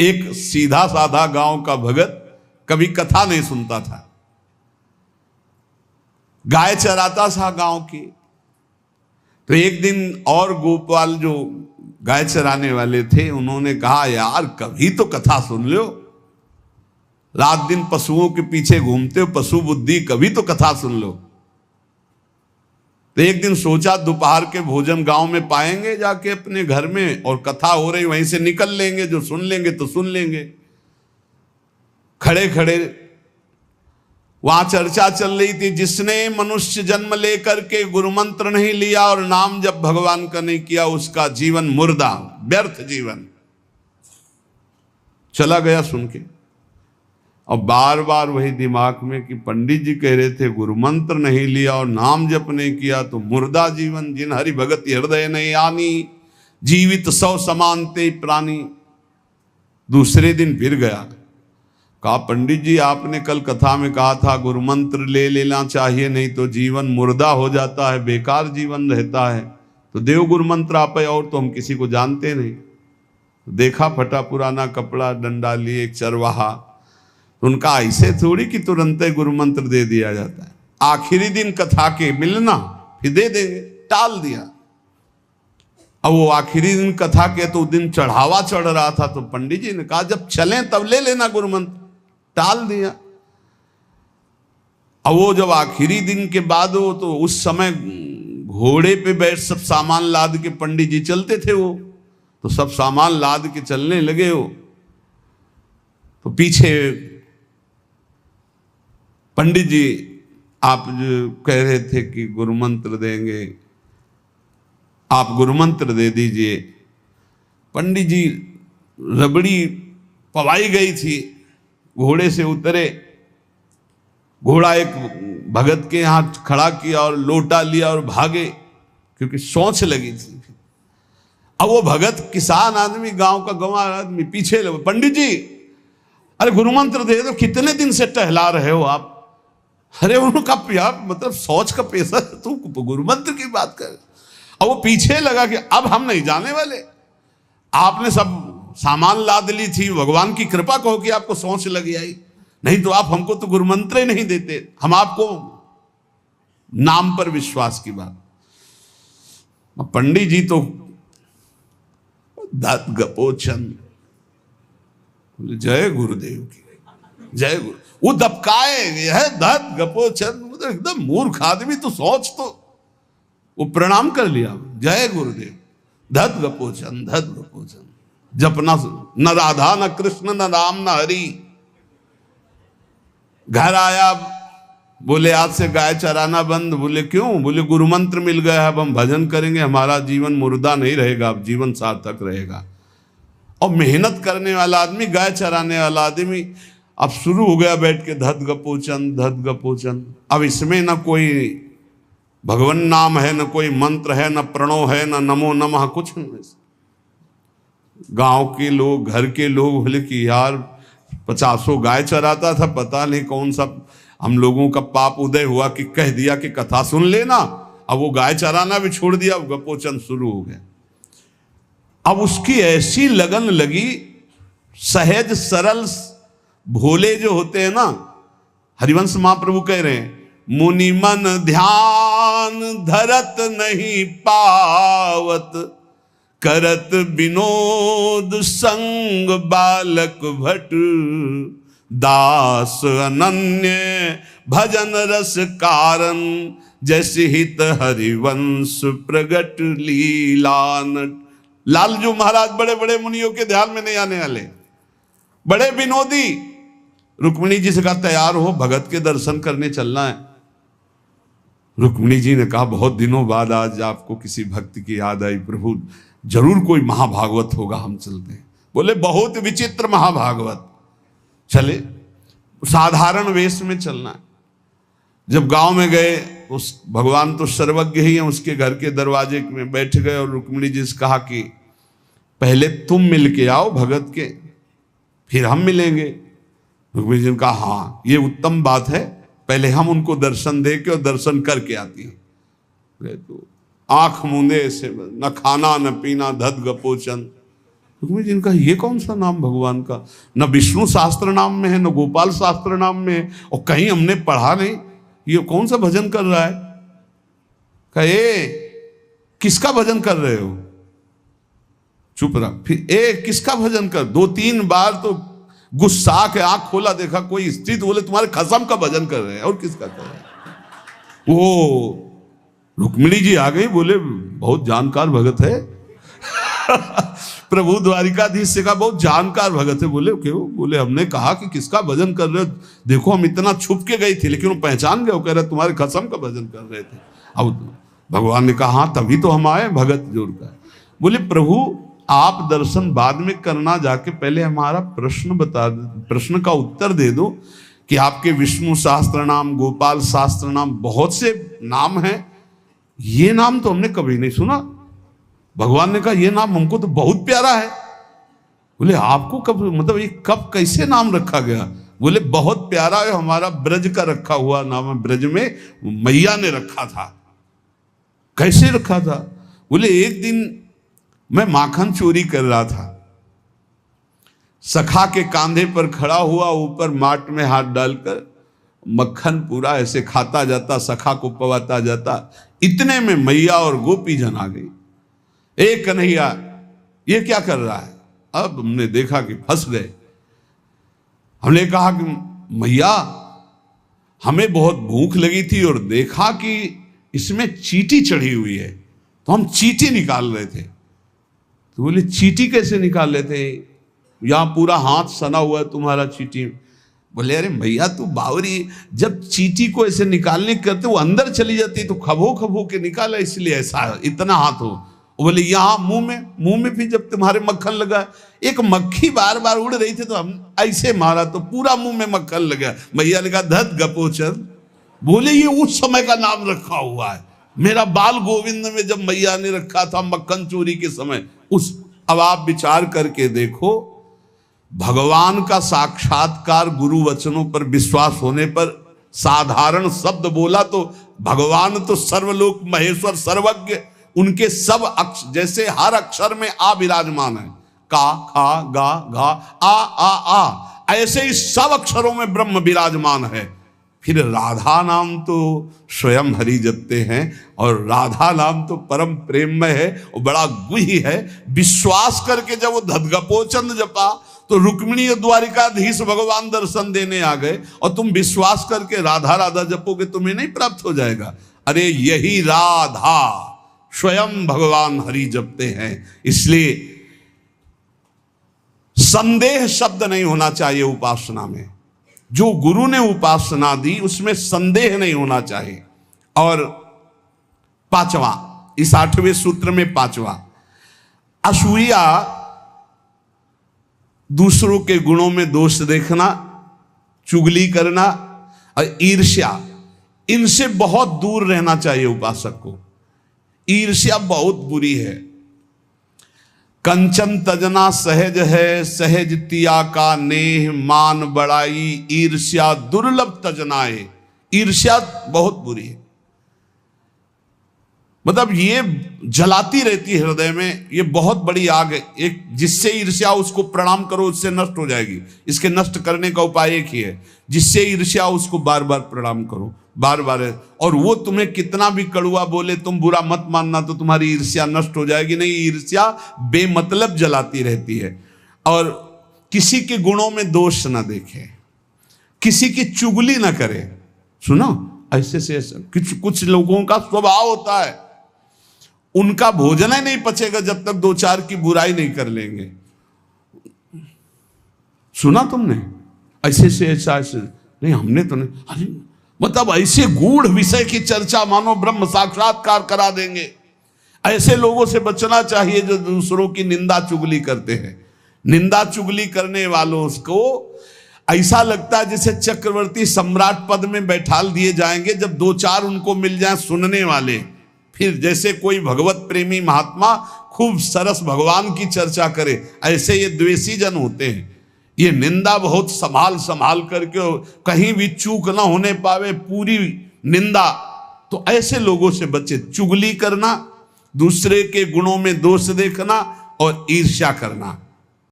एक सीधा साधा गांव का भगत कभी कथा नहीं सुनता था, गाय चराता था गांव की। तो एक दिन और गोपाल जो गाय चराने वाले थे उन्होंने कहा, यार कभी तो कथा सुन लो, रात दिन पशुओं के पीछे घूमते हो, पशु बुद्धि, कभी तो कथा सुन लो। तो एक दिन सोचा दोपहर के भोजन गांव में पाएंगे जाके अपने घर में, और कथा हो रही वहीं से निकल लेंगे, जो सुन लेंगे तो सुन लेंगे। खड़े खड़े वहां चर्चा चल रही थी, जिसने मनुष्य जन्म लेकर के गुरु मंत्र नहीं लिया और नाम जब भगवान का नहीं किया, उसका जीवन मुर्दा, व्यर्थ जीवन। चला गया सुन के, और बार बार वही दिमाग में कि पंडित जी कह रहे थे गुरु मंत्र नहीं लिया और नाम जप नहीं किया तो मुर्दा जीवन। जिन हरि भगत हृदय नहीं आनी, जीवित सौ समानते प्राणी। दूसरे दिन फिर गया, कहा पंडित जी आपने कल कथा में कहा था गुरु मंत्र ले लेना चाहिए, नहीं तो जीवन मुर्दा हो जाता है, बेकार जीवन रहता है। तो देव गुरु मंत्र आप, और तो हम किसी को जानते नहीं। देखा फटा पुराना कपड़ा, डंडा लिए एक चरवाहा। उनका ऐसे थोड़ी कि तुरंत गुरु मंत्र दे दिया जाता है, आखिरी दिन कथा के मिलना फिर दे देंगे, टाल दिया। अब वो आखिरी दिन कथा के तो दिन चढ़ावा चढ़ रहा था, तो पंडित जी ने कहा जब चलें तब ले लेना गुरु मंत्र, टाल दिया। अब वो जब आखिरी दिन के बाद हो, तो उस समय घोड़े पे बैठ सब सामान लाद के पंडित जी चलते थे, वो तो सब सामान लाद के चलने लगे हो, तो पीछे पंडित जी आप जो कह रहे थे कि गुरु मंत्र देंगे, आप गुरु मंत्र दे दीजिए। पंडित जी रबड़ी पवाई गई थी, घोड़े से उतरे, घोड़ा एक भगत के यहाँ खड़ा किया और लोटा लिया और भागे, क्योंकि सोच लगी थी। अब वो भगत किसान आदमी, गांव का गंवार आदमी पीछे लगे, पंडित जी अरे गुरु मंत्र दे दो, कितने दिन से टहला रहे हो आप। अरे उनका यार मतलब सोच का पैसा, तू गुरु मंत्र की बात कर। और वो पीछे लगा कि अब हम नहीं जाने वाले, आपने सब सामान लाद ली थी, भगवान की कृपा कहो कि आपको सोच लगी आई, नहीं तो आप हमको तो गुरु मंत्र ही नहीं देते, हम आपको नाम पर विश्वास की बात। पंडित जी तो दत्त गपोचन, जय गुरुदेव की जय गुरु। वो दबकाए है दत्त गपोचन, एकदम मूर्ख आदमी, तो सोच तो। वो प्रणाम कर लिया, जय गुरुदेव, दत्त गपोचन दत्त गपोचन। जपना न राधा न कृष्ण न राम न हरि। घर आया, बोले आज से गाय चराना बंद। बोले क्यों? बोले गुरु मंत्र मिल गया, अब हम भजन करेंगे, हमारा जीवन मुर्दा नहीं रहेगा, अब जीवन सार्थक रहेगा। और मेहनत करने वाला आदमी, गाय चराने वाला आदमी, अब शुरू हो गया बैठ के धत गपोचन धत गपोचन। अब इसमें न कोई भगवान नाम है, न कोई मंत्र है, न प्रणव है, न नमो नमः, कुछ नहीं। गांव के लोग, घर के लोग बोले कि यार 50 गाय चराता था, पता नहीं कौन सा हम लोगों का पाप उदय हुआ कि कह दिया कि कथा सुन लेना। अब वो गाय चराना भी छोड़ दिया, अब गपोचन शुरू हो गया। अब उसकी ऐसी लगन लगी, सहज सरल भोले जो होते हैं ना, हरिवंश महाप्रभु कह रहे हैं, मुनि मन ध्यान धरत नहीं पावत, करत विनोद संग बालक भट, दास अनन्य भजन रस कारण, जैसे हित हरिवंश प्रगट लीलान। लालजू महाराज बड़े बड़े मुनियों के ध्यान में नहीं आने वाले, बड़े विनोदी। रुक्मिणी जी से कहा तैयार हो, भगत के दर्शन करने चलना है। रुक्मिणी जी ने कहा बहुत दिनों बाद आज आपको किसी भक्त की याद आई, प्रभु जरूर कोई महाभागवत होगा, हम चलते हैं। बोले बहुत विचित्र महाभागवत। चले, साधारण वेश में चलना है। जब गांव में गए, उस भगवान तो सर्वज्ञ ही है, उसके घर के दरवाजे में बैठ गए और रुक्मिणी जी से कहा कि पहले तुम मिल के आओ भगत के, फिर हम मिलेंगे। रुक्मिणी जी ने कहा हाँ ये उत्तम बात है, पहले हम उनको दर्शन दे के और दर्शन करके आती है। तो आंख मूंदे से न खाना न पीना, धत गपोचन। रुक्मिणी जी ने कहा ये कौन सा नाम भगवान का, न विष्णु शास्त्र नाम में है न गोपाल शास्त्र नाम में है, और कहीं हमने पढ़ा नहीं, ये कौन सा भजन कर रहा है। कहे किसका भजन कर रहे हो, चुप रहा। फिर किसका भजन कर, 2-3 बार तो गुस्सा के आंख खोला, देखा कोई स्त्री, तो बोले तुम्हारे खसम का भजन कर रहे हैं, और किसका कर रहे हैं। वो रुक्मिणी जी आ गई, बोले बहुत जानकार भगत है प्रभु द्वारिकाधीश से कहा बहुत जानकार भगत है। बोले क्यों, बोले हमने कहा कि किसका भजन कर रहे हो, देखो हम इतना छुप के गई थी लेकिन वो पहचान गए, वो कह रहे तुम्हारे खसम का भजन कर रहे थे। अब भगवान ने कहा हाँ तभी तो हम आए भगत जोड़ कर। बोले प्रभु आप दर्शन बाद में करना, जाके पहले हमारा प्रश्न बता दो, प्रश्न का उत्तर दे दो कि आपके विष्णु शास्त्र नाम, गोपाल शास्त्र नाम, बहुत से नाम हैं, ये नाम तो हमने कभी नहीं सुना। भगवान ने कहा ये नाम हमको तो बहुत प्यारा है। बोले आपको कब, मतलब ये कब कैसे नाम रखा गया। बोले बहुत प्यारा है, हमारा ब्रज का रखा हुआ नाम है, ब्रज में मैया ने रखा था। कैसे रखा था। बोले एक दिन मैं माखन चोरी कर रहा था, सखा के कांधे पर खड़ा हुआ, ऊपर माट में हाथ डालकर मक्खन पूरा ऐसे खाता जाता, सखा को पवाता जाता। इतने में मैया और गोपी जन आ गई। ए कन्हैया ये क्या कर रहा है। अब हमने देखा कि फंस गए। हमने कहा कि मैया हमें बहुत भूख लगी थी और देखा कि इसमें चींटी चढ़ी हुई है, तो हम चींटी निकाल रहे थे। तो बोले चींटी कैसे निकाल रहे थे, यहां पूरा हाथ सना हुआ है तुम्हारा चींटी। बोले अरे भैया तू बावरी, जब चींटी को ऐसे निकालने करते वो अंदर चली जाती तो खबो खबो के निकाला, इसलिए ऐसा इतना हाथ हो। बोले यहाँ मुंह में भी जब तुम्हारे मक्खन लगा, एक मक्खी बार बार उड़ रही थी तो हम ऐसे मारा तो पूरा मुंह में मक्खन लगा। भैया ने कहा धत गपोचन। बोले ये उस समय का नाम रखा हुआ है, मेरा बाल गोविंद में जब मैया ने रखा था मक्खन चोरी के समय उस। अब आप विचार करके देखो, भगवान का साक्षात्कार गुरु वचनों पर विश्वास होने पर साधारण शब्द बोला तो भगवान तो सर्वलोक महेश्वर सर्वज्ञ, उनके सब जैसे हर अक्षर में आ विराजमान है, का खा गा घा आ, ऐसे ही सब अक्षरों में ब्रह्म विराजमान है। फिर राधा नाम तो स्वयं हरि जपते हैं, और राधा नाम तो परम प्रेममय है और बड़ा गुही है। विश्वास करके जब वो धदगपोचंद जपा तो रुक्मिणी द्वारिकाधीश भगवान दर्शन देने आ गए, और तुम विश्वास करके राधा राधा जपोगे तुम्हें नहीं प्राप्त हो जाएगा। अरे यही राधा स्वयं भगवान हरि जपते हैं। इसलिए संदेह शब्द नहीं होना चाहिए उपासना में। जो गुरु ने उपासना दी उसमें संदेह नहीं होना चाहिए। और 5वां, इस 8वें सूत्र में 5वां, असूया, दूसरों के गुणों में दोष देखना, चुगली करना और ईर्ष्या, इनसे बहुत दूर रहना चाहिए उपासक को। ईर्ष्या बहुत बुरी है। कंचन तजना सहज है, सहज तिया का नेह, मान बड़ाई ईर्ष्या दुर्लभ तजनाए। ईर्ष्या बहुत बुरी है, मतलब ये जलाती रहती है हृदय में, ये बहुत बड़ी आग है। एक जिससे ईर्ष्या उसको प्रणाम करो उससे नष्ट हो जाएगी। इसके नष्ट करने का उपाय एक ही है, जिससे ईर्ष्या उसको बार बार प्रणाम करो, बार बार। और वो तुम्हें कितना भी कड़ुआ बोले तुम बुरा मत मानना, तो तुम्हारी ईर्ष्या नष्ट हो जाएगी नहीं। ईर्ष्या बेमतलब जलाती रहती है। और किसी के गुणों में दोष ना देखे, किसी की चुगली ना करे। सुनो ऐसे से ऐसा कुछ लोगों का स्वभाव होता है, उनका भोजन ही नहीं पचेगा जब तक 2-4 की बुराई नहीं कर लेंगे। सुना तुमने ऐसे से ऐसा नहीं, हमने तो नहीं। अरे मतलब ऐसे गूढ़ विषय की चर्चा मानो ब्रह्म साक्षात्कार करा देंगे। ऐसे लोगों से बचना चाहिए जो दूसरों की निंदा चुगली करते हैं। निंदा चुगली करने वालों को ऐसा लगता है जैसे चक्रवर्ती सम्राट पद में बैठाल दिए जाएंगे, जब 2-4 उनको मिल जाए सुनने वाले। फिर जैसे कोई भगवत प्रेमी महात्मा खूब सरस भगवान की चर्चा करे, ऐसे ये द्वेषी जन होते हैं। ये निंदा बहुत संभाल संभाल करके, कहीं भी चूक ना होने पावे, पूरी निंदा। तो ऐसे लोगों से बचे। चुगली करना, दूसरे के गुणों में दोष देखना और ईर्ष्या करना।